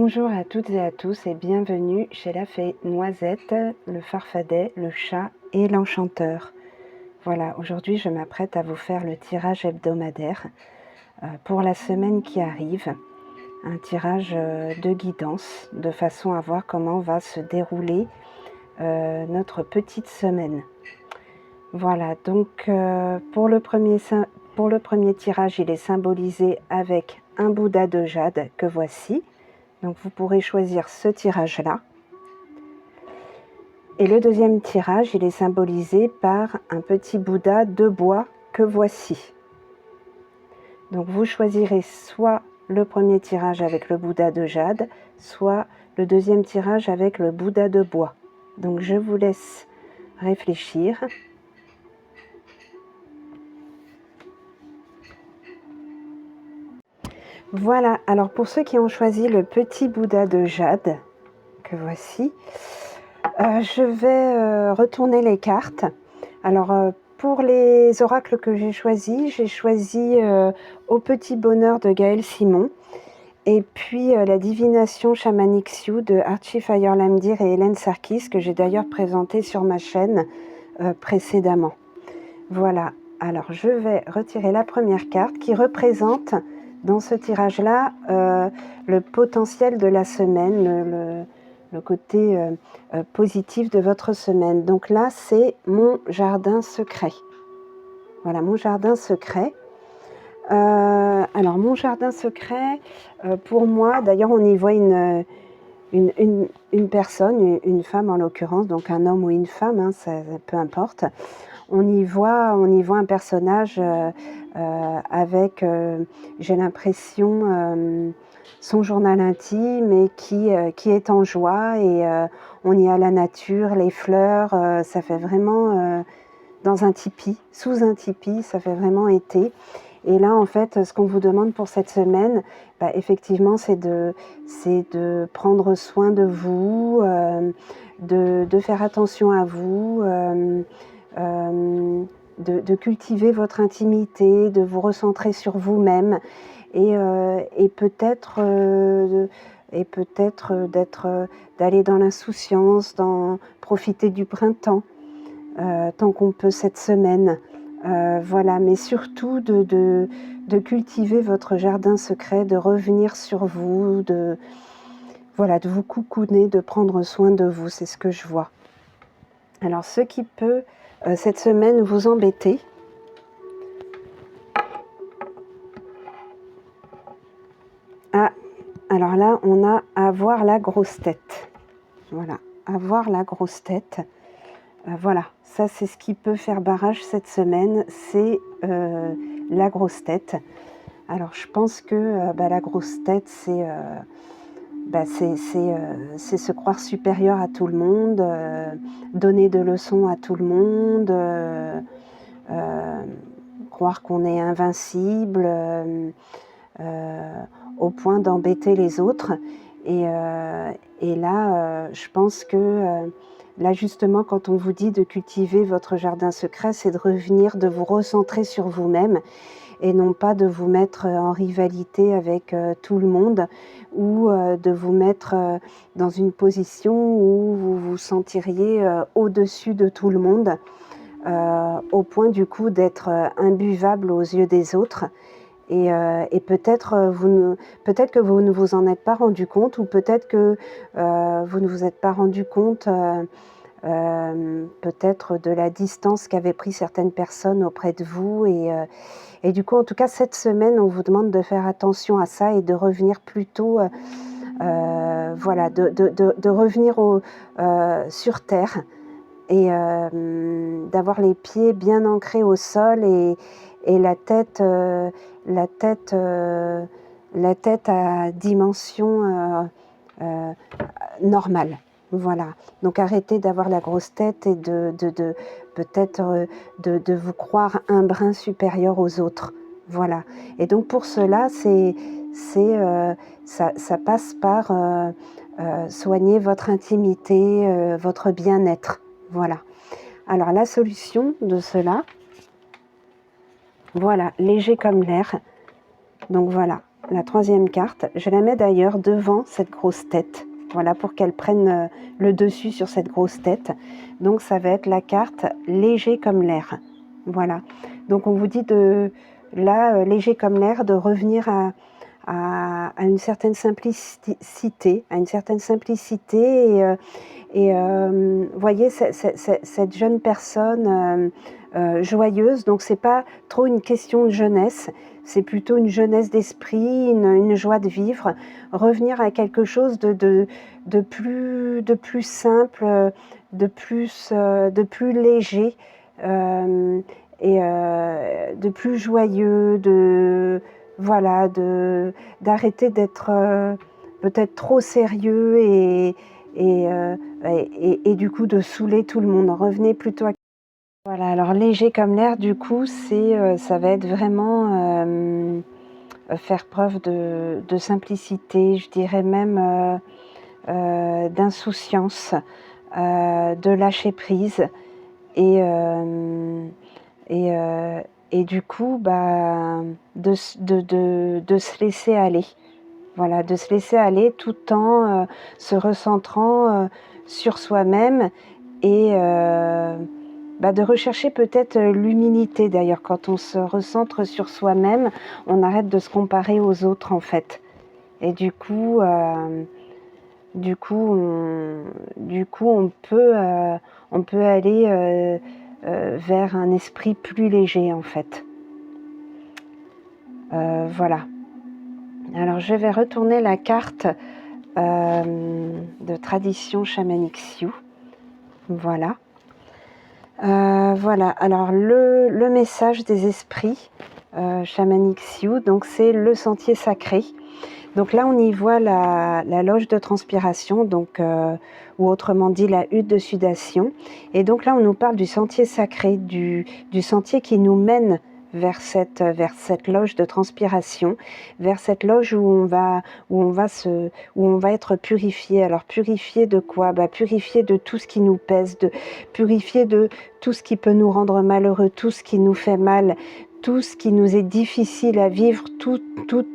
Bonjour à toutes et à tous et bienvenue chez la fée Noisette, le farfadet, le chat et l'enchanteur. Voilà, aujourd'hui je m'apprête à vous faire le tirage hebdomadaire pour la semaine qui arrive. Un tirage de guidance, de façon à voir comment va se dérouler notre petite semaine. Voilà, donc pour le premier tirage, il est symbolisé avec un Bouddha de jade que voici. Donc vous pourrez choisir ce tirage-là. Et le deuxième tirage, il est symbolisé par un petit Bouddha de bois que voici. Donc vous choisirez soit le premier tirage avec le Bouddha de jade, soit le deuxième tirage avec le Bouddha de bois. Donc je vous laisse réfléchir. Voilà, alors pour ceux qui ont choisi le petit Bouddha de jade, que voici, je vais retourner les cartes. Alors pour les oracles que j'ai choisi Au petit bonheur de Gaël Simon, et puis la divination chamanique Sioux de Archie Fire-Lamdir et Hélène Sarkis, que j'ai d'ailleurs présenté sur ma chaîne précédemment. Voilà, alors je vais retirer la première carte qui représente dans ce tirage-là le potentiel de la semaine, le côté positif de votre semaine. Donc là, c'est mon jardin secret. Voilà, mon jardin secret. Alors, mon jardin secret, pour moi, d'ailleurs, on y voit une personne, une femme en l'occurrence, donc un homme ou une femme, hein, ça, peu importe. On y voit un personnage avec, j'ai l'impression, son journal intime et qui est en joie, et on y a la nature, les fleurs, ça fait vraiment dans un tipi, sous un tipi, ça fait vraiment été. Et là, en fait, ce qu'on vous demande pour cette semaine, effectivement, c'est de prendre soin de vous, de faire attention à vous, de cultiver votre intimité, de vous recentrer sur vous-même, et peut-être d'aller dans l'insouciance, profiter du printemps tant qu'on peut cette semaine. Voilà, mais surtout de cultiver votre jardin secret, de revenir sur vous, de vous coucouner, de prendre soin de vous, c'est ce que je vois. Alors, ce qui peut cette semaine vous embêter, alors là, on a avoir la grosse tête. Voilà, avoir la grosse tête. Voilà, ça c'est ce qui peut faire barrage cette semaine, c'est la grosse tête. Alors je pense que la grosse tête, c'est se croire supérieur à tout le monde, donner de leçons à tout le monde, croire qu'on est invincible, au point d'embêter les autres. Et là, je pense que là, justement, quand on vous dit de cultiver votre jardin secret, c'est de revenir, de vous recentrer sur vous-même, et non pas de vous mettre en rivalité avec tout le monde, ou de vous mettre dans une position où vous vous sentiriez au-dessus de tout le monde, au point du coup d'être imbuvable aux yeux des autres. Et peut-être que vous ne vous en êtes pas rendu compte, ou peut-être que vous ne vous êtes pas rendu compte peut-être de la distance qu'avaient pris certaines personnes auprès de vous, et du coup, en tout cas, cette semaine, on vous demande de faire attention à ça et de revenir plutôt, voilà, de revenir sur terre, et d'avoir les pieds bien ancrés au sol, et la tête à dimension normale. Voilà, donc arrêtez d'avoir la grosse tête et peut-être de vous croire un brin supérieur aux autres. Voilà, et donc pour cela, ça passe par soigner votre intimité, votre bien-être. Voilà, alors la solution de cela, voilà, léger comme l'air. Donc voilà, la troisième carte. Je la mets d'ailleurs devant cette grosse tête. Voilà, pour qu'elle prenne le dessus sur cette grosse tête. Donc, ça va être la carte léger comme l'air. Voilà. Donc, on vous dit de, là, léger comme l'air, de revenir à une certaine simplicité, et voyez cette jeune personne joyeuse. Donc, c'est pas trop une question de jeunesse. C'est plutôt une jeunesse d'esprit, une joie de vivre, revenir à quelque chose de plus simple, de plus léger, de plus joyeux, voilà, d'arrêter d'être peut-être trop sérieux et du coup de saouler tout le monde. Revenez plutôt à... Voilà, alors léger comme l'air, du coup, ça va être vraiment faire preuve de simplicité, je dirais même d'insouciance, de lâcher prise et, euh, et, euh, et du coup, bah, de se laisser aller. Voilà, de se laisser aller tout en se recentrant sur soi-même et bah, de rechercher peut-être l'humilité. D'ailleurs, quand on se recentre sur soi-même, on arrête de se comparer aux autres en fait. Et du coup, on peut aller vers un esprit plus léger en fait. Voilà. Alors je vais retourner la carte de tradition chamanique Sioux. Voilà. Voilà, alors le message des esprits chamaniques Sioux, donc c'est le sentier sacré. Donc là, on y voit la loge de transpiration, donc, ou autrement dit la hutte de sudation. Et donc là, on nous parle du sentier sacré, du sentier qui nous mène vers cette loge de transpiration, vers cette loge où on va être purifié. Alors purifié de quoi? Purifié de tout ce qui nous pèse, purifié de tout ce qui peut nous rendre malheureux, tout ce qui nous fait mal, tout ce qui nous est difficile à vivre, toute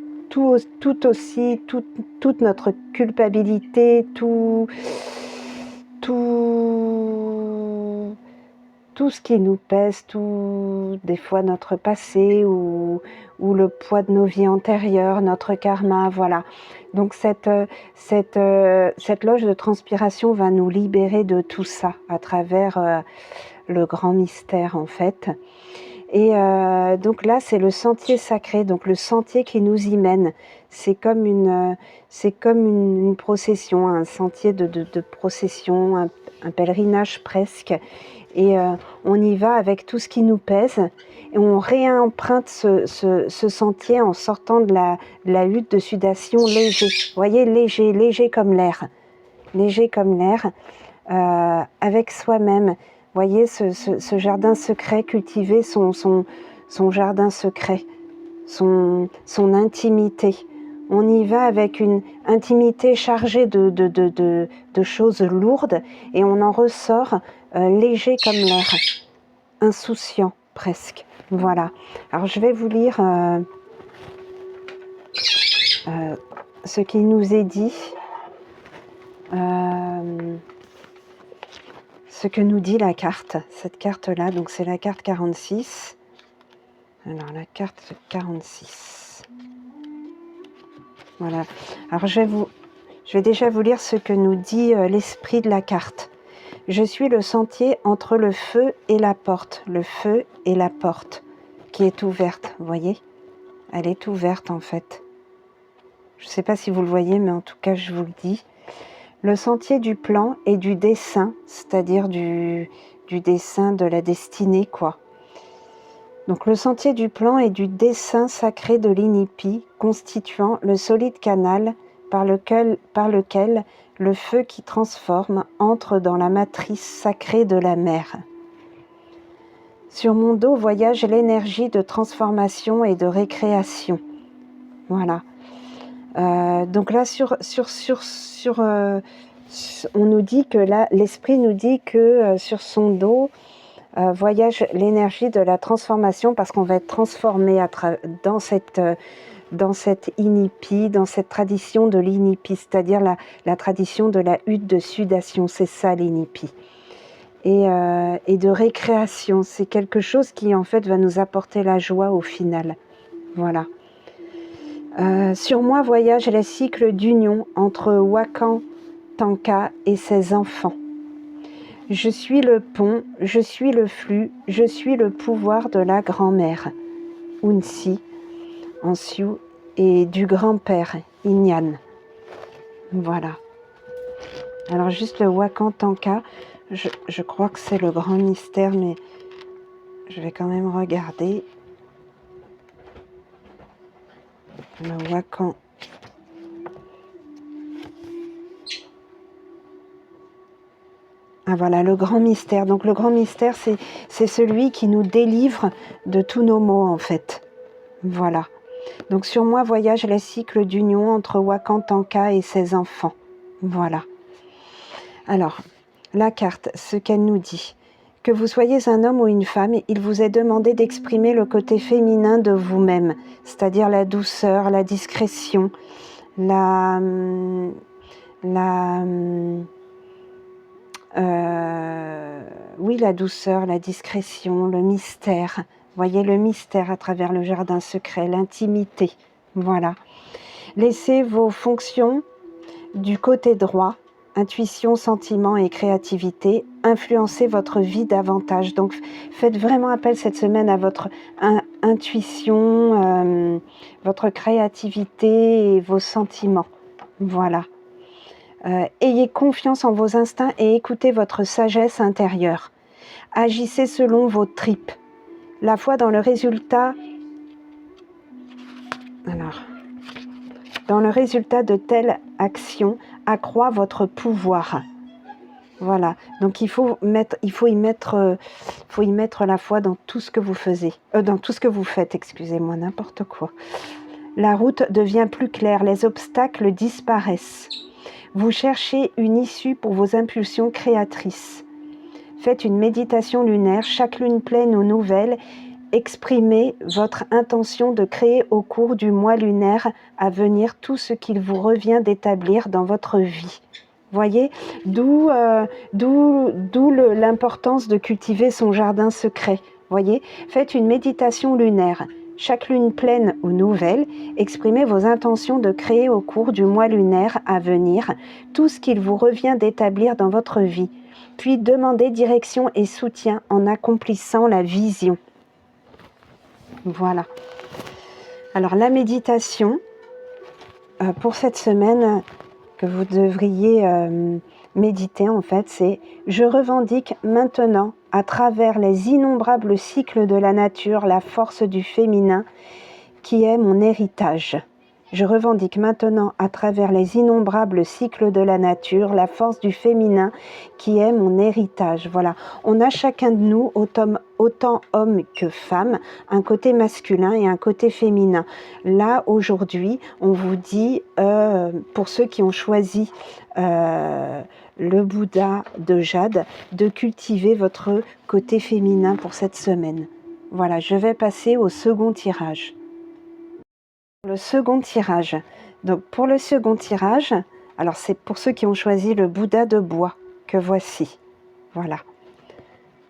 notre culpabilité, tout ce qui nous pèse, des fois notre passé ou le poids de nos vies antérieures, notre karma, voilà. Donc cette loge de transpiration va nous libérer de tout ça à travers le grand mystère en fait. Et donc là, c'est le sentier sacré, donc le sentier qui nous y mène. C'est comme une procession, un sentier de procession, un pèlerinage presque. Et on y va avec tout ce qui nous pèse. Et on réemprunte ce sentier en sortant de la hutte de sudation léger. Vous voyez, léger comme l'air. Léger comme l'air, avec soi-même. Voyez ce jardin secret, cultiver son jardin secret, son intimité. On y va avec une intimité chargée de choses lourdes et on en ressort léger comme l'air, insouciant presque. Voilà. Alors je vais vous lire ce qui nous est dit. Ce que nous dit la carte, cette carte-là, donc c'est la carte 46. Alors la carte 46. Voilà. Alors je vais déjà vous lire ce que nous dit l'esprit de la carte. Je suis le sentier entre le feu et la porte. Le feu et la porte qui est ouverte, vous voyez? Elle est ouverte en fait. Je ne sais pas si vous le voyez, mais en tout cas je vous le dis. Le sentier du plan et du dessein, c'est-à-dire du dessein de la destinée, quoi. Donc le sentier du plan et du dessein sacré de l'inipi, constituant le solide canal par lequel le feu qui transforme entre dans la matrice sacrée de la mer. Sur mon dos voyage l'énergie de transformation et de récréation. Voilà. Donc là, on nous dit que là, l'esprit nous dit que sur son dos voyage l'énergie de la transformation parce qu'on va être transformé dans cette dans cette inipi, dans cette tradition de l'inipi, c'est-à-dire la tradition de la hutte de sudation, c'est ça l'inipi. Et de récréation, c'est quelque chose qui en fait va nous apporter la joie au final. Voilà. Sur moi voyagent les cycles d'union entre Wakan Tanka et ses enfants. Je suis le pont, je suis le flux, je suis le pouvoir de la grand-mère, Unsi, en Sioux, et du grand-père, Inyan. Voilà. Alors juste le Wakan Tanka, je crois que c'est le grand mystère, mais je vais quand même regarder. Le Wakan. Ah voilà, le grand mystère. Donc le grand mystère, c'est celui qui nous délivre de tous nos maux en fait. Voilà. Donc sur moi voyagent les cycles d'union entre Wakan Tanka et ses enfants. Voilà. Alors, la carte, ce qu'elle nous dit. Que vous soyez un homme ou une femme, il vous est demandé d'exprimer le côté féminin de vous-même, c'est-à-dire la douceur, la discrétion, oui, la douceur, la discrétion, le mystère. Voyez le mystère à travers le jardin secret, l'intimité. Voilà. Laissez vos fonctions du côté droit, intuition, sentiment et créativité, influencer votre vie davantage. Donc, faites vraiment appel cette semaine à votre intuition, votre créativité et vos sentiments. Voilà. Ayez confiance en vos instincts et écoutez votre sagesse intérieure. Agissez selon vos tripes. La foi dans le résultat... Alors, dans le résultat de telle action accroît votre pouvoir. Voilà. Donc il faut y mettre la foi dans tout ce que vous faites, excusez-moi, n'importe quoi. La route devient plus claire, les obstacles disparaissent. Vous cherchez une issue pour vos impulsions créatrices. Faites une méditation lunaire, chaque lune pleine ou nouvelle. Exprimez votre intention de créer au cours du mois lunaire à venir tout ce qu'il vous revient d'établir dans votre vie. Voyez, d'où l'importance de cultiver son jardin secret. Voyez, faites une méditation lunaire. Chaque lune pleine ou nouvelle, exprimez vos intentions de créer au cours du mois lunaire à venir tout ce qu'il vous revient d'établir dans votre vie. Puis demandez direction et soutien en accomplissant la vision. Voilà. Alors la méditation pour cette semaine que vous devriez méditer en fait, c'est « Je revendique maintenant à travers les innombrables cycles de la nature la force du féminin qui est mon héritage. Je revendique maintenant à travers les innombrables cycles de la nature la force du féminin qui est mon héritage. » Voilà, on a chacun de nous, autant homme que femme, un côté masculin et un côté féminin. Là, aujourd'hui, on vous dit, pour ceux qui ont choisi le Bouddha de Jade, de cultiver votre côté féminin pour cette semaine. Voilà, je vais passer au second tirage. Le second tirage. Donc pour le second tirage, alors c'est pour ceux qui ont choisi le Bouddha de bois que voici. Voilà.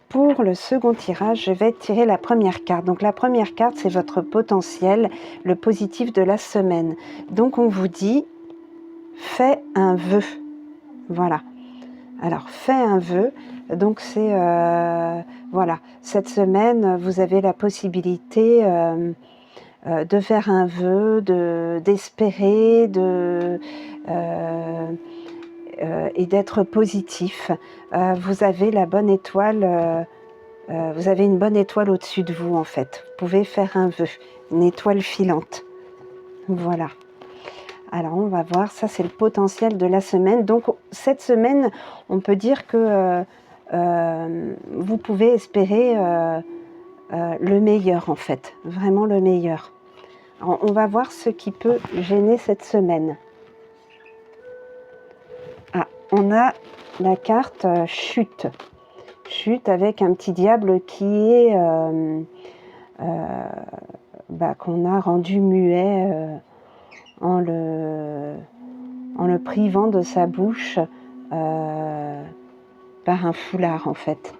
Pour le second tirage, je vais tirer la première carte. Donc la première carte, c'est votre potentiel, le positif de la semaine. Donc on vous dit, fais un vœu. Voilà. Alors, fais un vœu. Donc c'est, voilà, cette semaine, vous avez la possibilité de faire un vœu, d'espérer, et d'être positif. Vous avez la bonne étoile, vous avez une bonne étoile au-dessus de vous en fait. Vous pouvez faire un vœu, une étoile filante. Voilà. Alors on va voir, ça c'est le potentiel de la semaine. Donc cette semaine, on peut dire que vous pouvez espérer le meilleur en fait, vraiment le meilleur. Alors, on va voir ce qui peut gêner cette semaine. Ah, on a la carte chute. Chute avec un petit diable qui est qu'on a rendu muet en le privant de sa bouche par un foulard en fait.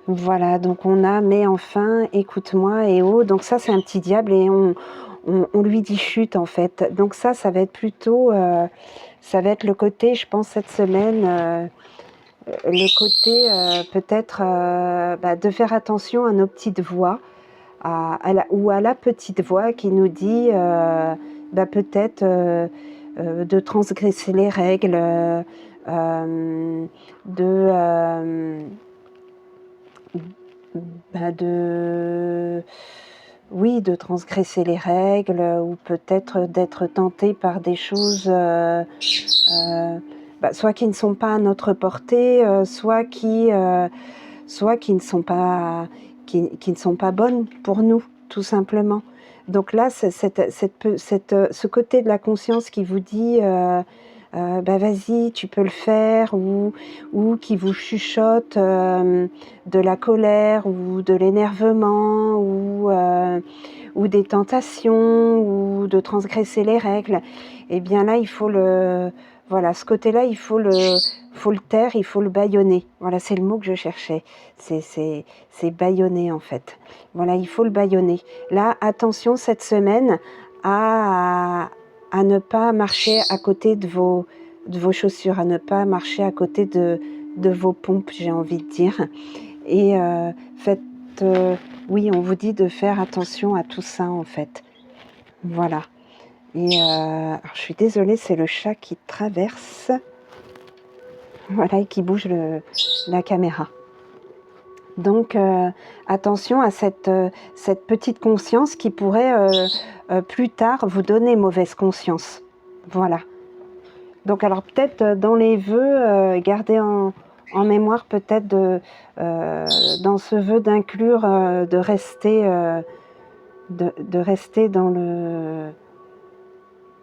Voilà, donc on a mais enfin, écoute-moi et oh, donc ça c'est un petit diable et on lui dit chute en fait. Donc ça va être plutôt, ça va être le côté, je pense cette semaine, le côté peut-être de faire attention à nos petites voix, ou à la petite voix qui nous dit peut-être de transgresser les règles, oui, de transgresser les règles ou peut-être d'être tenté par des choses soit qui ne sont pas à notre portée, soit qui ne sont pas bonnes pour nous, tout simplement. Donc là, c'est ce côté de la conscience qui vous dit vas-y, tu peux le faire, ou qui vous chuchote de la colère ou de l'énervement ou des tentations ou de transgresser les règles. Et bien là, il faut ce côté-là, il faut le taire, il faut le bâillonner. Voilà, c'est le mot que je cherchais. C'est bâillonner en fait. Voilà, il faut le bâillonner. Là, attention cette semaine à ne pas marcher à côté de vos chaussures, à ne pas marcher à côté de vos pompes, j'ai envie de dire. Et oui, on vous dit de faire attention à tout ça en fait. Voilà. Et alors, je suis désolée, c'est le chat qui traverse. Voilà, et qui bouge la caméra. Donc, attention à cette petite conscience qui pourrait plus tard vous donner mauvaise conscience. Voilà. Donc, alors peut-être dans les vœux, gardez en mémoire peut-être dans ce vœu d'inclure, de rester dans le...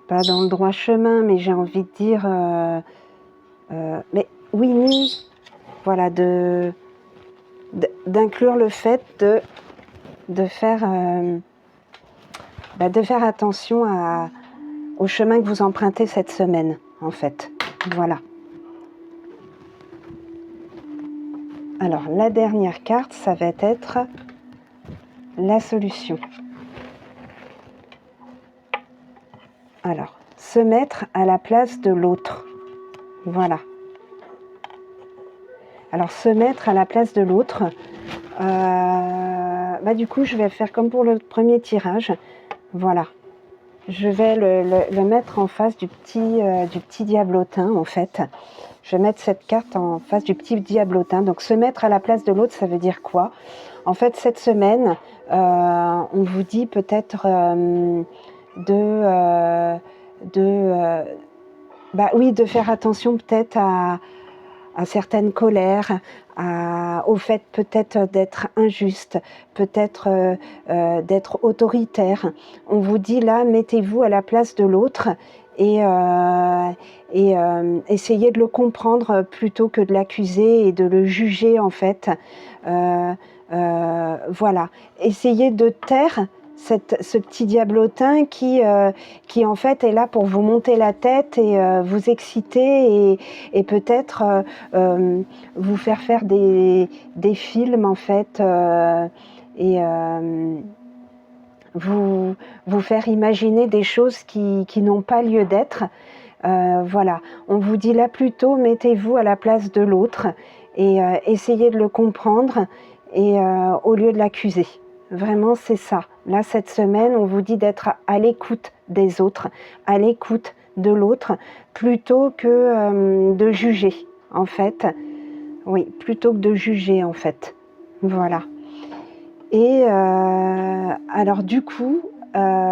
pas dans le droit chemin, mais j'ai envie de dire... mais oui, voilà, d'inclure le fait de faire attention au chemin que vous empruntez cette semaine, en fait. Voilà. Alors, la dernière carte, ça va être la solution. Alors, se mettre à la place de l'autre. Voilà. Alors, se mettre à la place de l'autre, du coup, je vais faire comme pour le premier tirage. Voilà. Je vais le mettre en face du petit diablotin, en fait. Je vais mettre cette carte en face du petit diablotin. Donc, se mettre à la place de l'autre, ça veut dire quoi? En fait, cette semaine, on vous dit peut-être de faire attention peut-être à certaines colères, au fait peut-être d'être injuste, peut-être d'être autoritaire. On vous dit là, mettez-vous à la place de l'autre et essayez de le comprendre plutôt que de l'accuser et de le juger en fait. Voilà, essayez de taire ce petit diablotin qui en fait est là pour vous monter la tête et vous exciter et peut-être vous faire des films en fait et vous faire imaginer des choses qui n'ont pas lieu d'être. Voilà, on vous dit là plutôt mettez-vous à la place de l'autre et essayez de le comprendre et au lieu de l'accuser. Vraiment, c'est ça. Là, cette semaine, on vous dit d'être à l'écoute des autres, à l'écoute de l'autre, plutôt que de juger, en fait. Oui, plutôt que de juger, en fait. Voilà. Et alors, du coup, je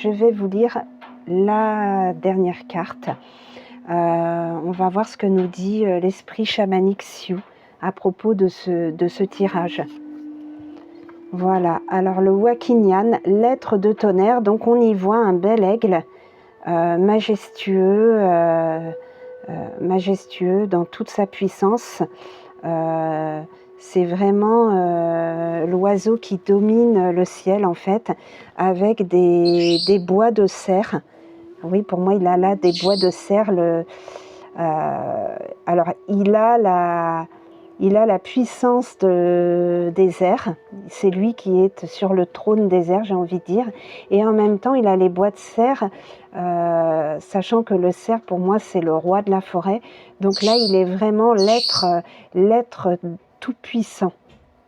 vais vous lire la dernière carte. On va voir ce que nous dit l'esprit chamanique Sioux à propos de ce tirage. Voilà, alors le Wakinyan, l'être de tonnerre, donc on y voit un bel aigle majestueux dans toute sa puissance. C'est vraiment l'oiseau qui domine le ciel en fait, avec des bois de cerf. Oui, pour moi, il a là des bois de cerf. Alors, il a la puissance des airs. C'est lui qui est sur le trône des airs, j'ai envie de dire. Et en même temps, il a les bois de cerf, sachant que le cerf, pour moi, c'est le roi de la forêt. Donc là, il est vraiment l'être tout-puissant.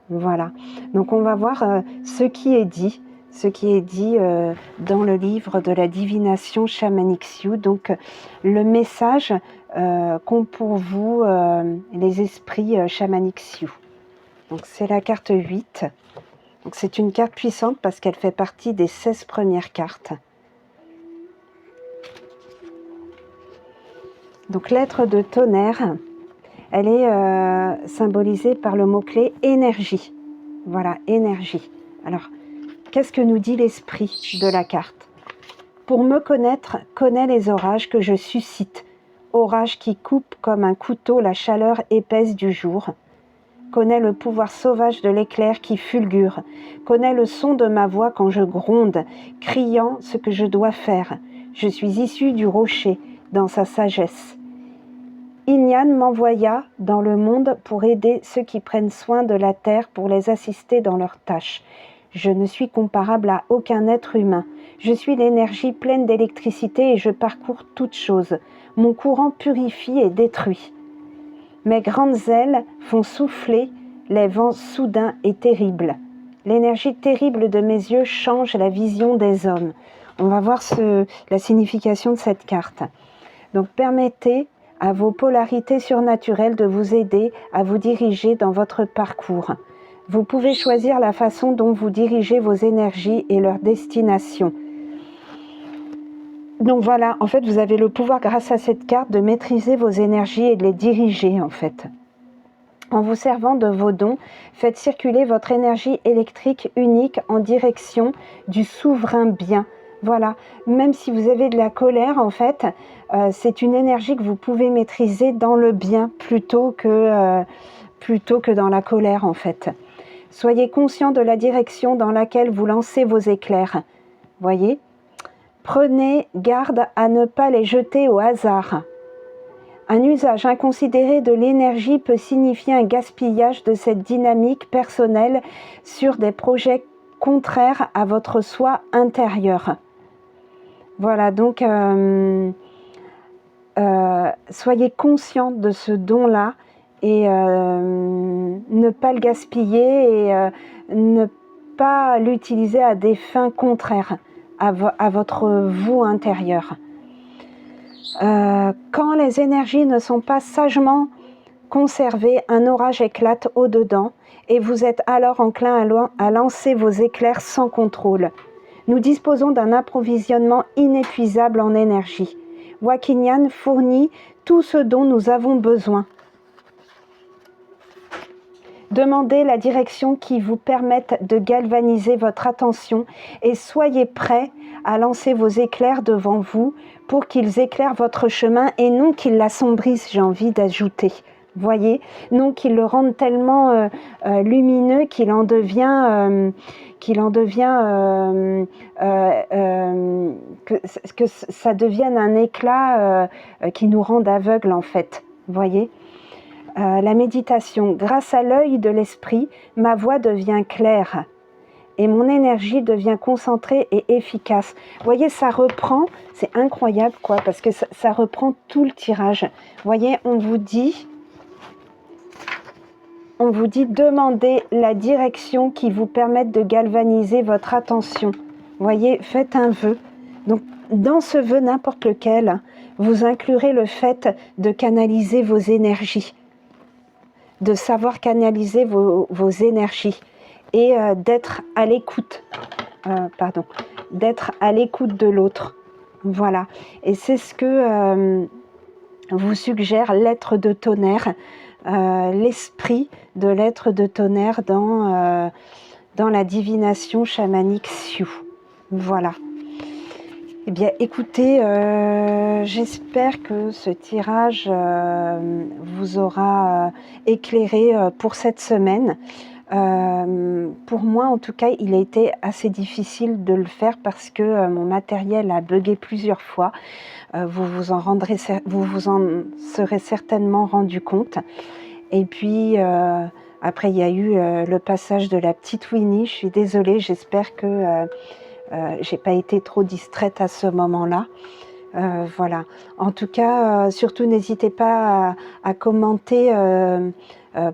Voilà. Donc on va voir ce qui est dit. Ce qui est dit dans le livre de la divination chamanique Sioux. Donc le message qu'ont pour vous les esprits chamaniques Sioux. Donc c'est la carte 8. Donc c'est une carte puissante parce qu'elle fait partie des 16 premières cartes. Donc l'être de tonnerre, elle est symbolisée par le mot-clé énergie. Voilà, énergie. Alors, qu'est-ce que nous dit l'esprit de la carte? Pour me connaître, connais les orages que je suscite. Orages qui coupent comme un couteau la chaleur épaisse du jour. Connais le pouvoir sauvage de l'éclair qui fulgure. Connais le son de ma voix quand je gronde, criant ce que je dois faire. Je suis issu du rocher, dans sa sagesse. Inyan m'envoya dans le monde pour aider ceux qui prennent soin de la terre, pour les assister dans leurs tâches. Je ne suis comparable à aucun être humain. Je suis l'énergie pleine d'électricité et je parcours toutes choses. Mon courant purifie et détruit. Mes grandes ailes font souffler les vents soudains et terribles. L'énergie terrible de mes yeux change la vision des hommes. On va voir la signification de cette carte. Donc permettez à vos polarités surnaturelles de vous aider à vous diriger dans votre parcours. Vous pouvez choisir la façon dont vous dirigez vos énergies et leur destination. Donc voilà, en fait, vous avez le pouvoir, grâce à cette carte, de maîtriser vos énergies et de les diriger, en fait. En vous servant de vos dons, faites circuler votre énergie électrique unique en direction du souverain bien. Voilà, même si vous avez de la colère, en fait, c'est une énergie que vous pouvez maîtriser dans le bien plutôt que dans la colère, en fait. Soyez conscient de la direction dans laquelle vous lancez vos éclairs. Voyez ? Prenez garde à ne pas les jeter au hasard. Un usage inconsidéré de l'énergie peut signifier un gaspillage de cette dynamique personnelle sur des projets contraires à votre soi intérieur. Voilà, donc soyez conscient de ce don-là et ne pas le gaspiller et ne pas l'utiliser à des fins contraires à votre vous intérieur. Quand les énergies ne sont pas sagement conservées, un orage éclate au-dedans et vous êtes alors enclin à lancer vos éclairs sans contrôle. Nous disposons d'un approvisionnement inépuisable en énergie. Wakinyan fournit tout ce dont nous avons besoin. Demandez la direction qui vous permette de galvaniser votre attention et soyez prêts à lancer vos éclairs devant vous pour qu'ils éclairent votre chemin et non qu'ils l'assombrissent, j'ai envie d'ajouter. Voyez, non qu'ils le rendent tellement lumineux qu'il en devient que ça devienne un éclat qui nous rende aveugles en fait. Voyez. La méditation, grâce à l'œil de l'esprit, ma voix devient claire et mon énergie devient concentrée et efficace. Vous voyez, ça reprend, c'est incroyable quoi, parce que ça reprend tout le tirage. Vous voyez, on vous dit demandez la direction qui vous permette de galvaniser votre attention. Vous voyez, faites un vœu. Donc, dans ce vœu, n'importe lequel, vous inclurez le fait de canaliser vos énergies, de savoir canaliser vos énergies et d'être à l'écoute, d'être à l'écoute de l'autre. Voilà. Et c'est ce que vous suggère l'être de tonnerre, l'esprit de l'être de tonnerre dans la divination chamanique Sioux. Voilà. Eh bien, écoutez, j'espère que ce tirage vous aura éclairé pour cette semaine. Pour moi, en tout cas, il a été assez difficile de le faire parce que mon matériel a bugué plusieurs fois. Vous vous en serez certainement rendu compte. Et puis, après, il y a eu le passage de la petite Winnie. Je suis désolée, j'espère que j'ai pas été trop distraite à ce moment-là. Voilà. En tout cas, surtout n'hésitez pas à commenter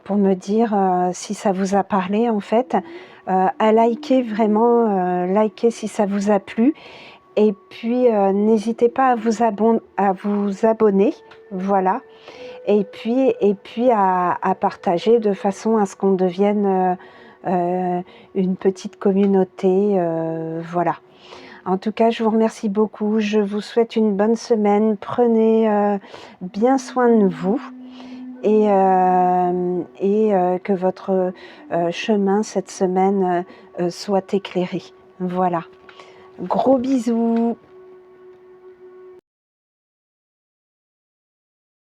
pour me dire si ça vous a parlé en fait, à liker vraiment, liker si ça vous a plu. Et puis n'hésitez pas à vous abonner, voilà. Et puis à partager de façon à ce qu'on devienne une petite communauté, voilà. En tout cas, je vous remercie beaucoup. Je vous souhaite une bonne semaine. Prenez bien soin de vous et que votre chemin cette semaine soit éclairé. Voilà. Gros bisous.